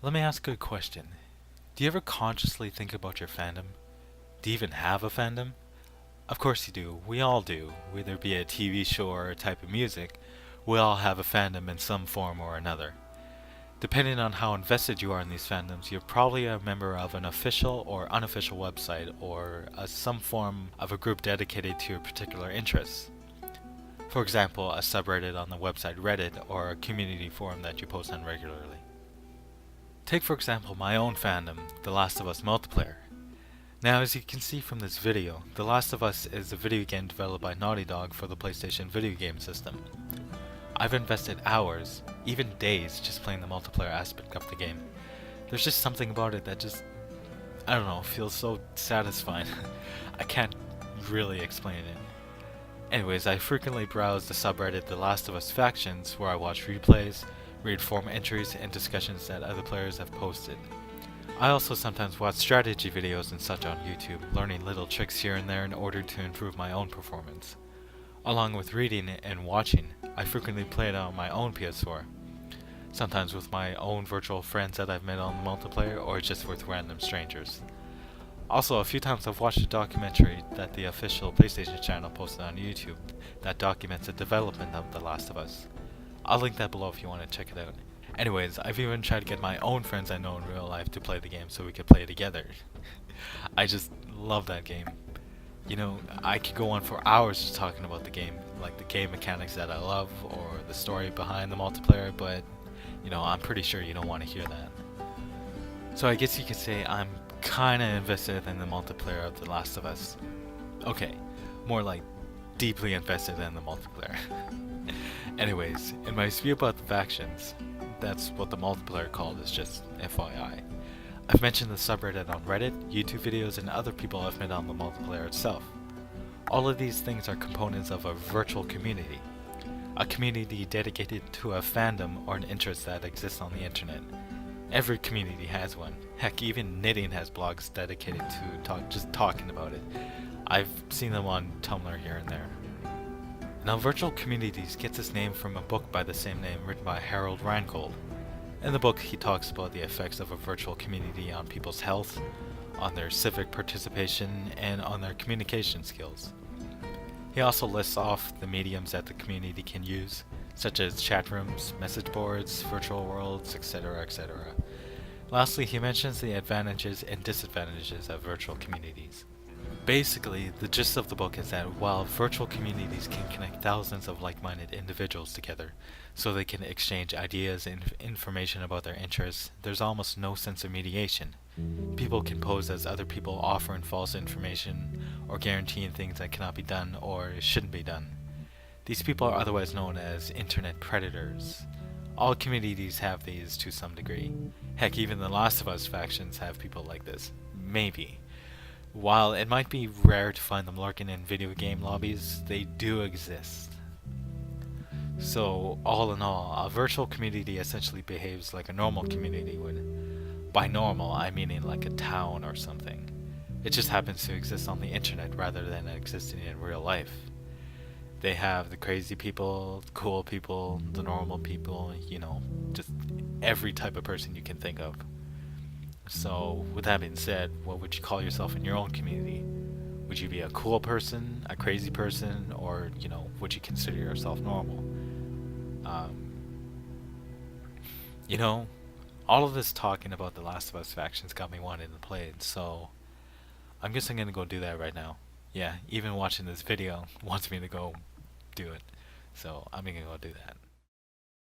Let me ask you a question. Do you ever consciously think about your fandom? Do you even have a fandom? Of course you do. We all do. Whether it be a TV show or a type of music, we all have a fandom in some form or another. Depending on how invested you are in these fandoms, you're probably a member of an official or unofficial website or some form of a group dedicated to your particular interests. For example, a subreddit on the website Reddit or a community forum that you post on regularly. Take for example my own fandom, The Last of Us multiplayer. Now as you can see from this video, The Last of Us is a video game developed by Naughty Dog for the PlayStation video game system. I've invested hours, even days, just playing the multiplayer aspect of the game. There's just something about it that just, I don't know, feels so satisfying. I can't really explain it. Anyways, I frequently browse the subreddit The Last of Us Factions, where I watch replays, read forum entries, and discussions that other players have posted. I also sometimes watch strategy videos and such on YouTube, learning little tricks here and there in order to improve my own performance. Along with reading and watching, I frequently play it on my own PS4, sometimes with my own virtual friends that I've met on the multiplayer or just with random strangers. Also, a few times I've watched a documentary that the official PlayStation channel posted on YouTube that documents the development of The Last of Us. I'll link that below if you want to check it out. Anyways, I've even tried to get my own friends I know in real life to play the game so we could play together. I just love that game. You know, I could go on for hours just talking about the game, like the game mechanics that I love or the story behind the multiplayer, but, you know, I'm pretty sure you don't want to hear that. So I guess you could say I'm kinda invested in the multiplayer of The Last of Us. Okay, more like deeply invested in the multiplayer. Anyways, in my spiel about the factions, that's what the multiplayer called is, just FYI. I've mentioned the subreddit on Reddit, YouTube videos, and other people I've met on the multiplayer itself. All of these things are components of a virtual community. A community dedicated to a fandom or an interest that exists on the internet. Every community has one. Heck, even knitting has blogs dedicated to just talking about it. I've seen them on Tumblr here and there. Now, virtual communities gets its name from a book by the same name written by Rheingold. In the book, he talks about the effects of a virtual community on people's health, on their civic participation, and on their communication skills. He also lists off the mediums that the community can use, such as chat rooms, message boards, virtual worlds, etc., etc. Lastly, he mentions the advantages and disadvantages of virtual communities. Basically, the gist of the book is that while virtual communities can connect thousands of like-minded individuals together so they can exchange ideas and information about their interests, there's almost no sense of mediation. People can pose as other people, offering false information or guaranteeing things that cannot be done or shouldn't be done. These people are otherwise known as internet predators. All communities have these to some degree. Heck, even the Last of Us factions have people like this. Maybe. While it might be rare to find them lurking in video game lobbies, they do exist. So, all in all, a virtual community essentially behaves like a normal community would. By normal, I mean like a town or something. It just happens to exist on the internet rather than existing in real life. They have the crazy people, the cool people, the normal people, you know, just every type of person you can think of. So, with that being said, what would you call yourself in your own community? Would you be a cool person, a crazy person, or, you know, would you consider yourself normal? Um, you know, all of this talking about the Last of Us factions got me wanting to play it, so I'm guessing I'm gonna go do that right now. Yeah, even watching this video wants me to go do it, so I'm gonna go do that.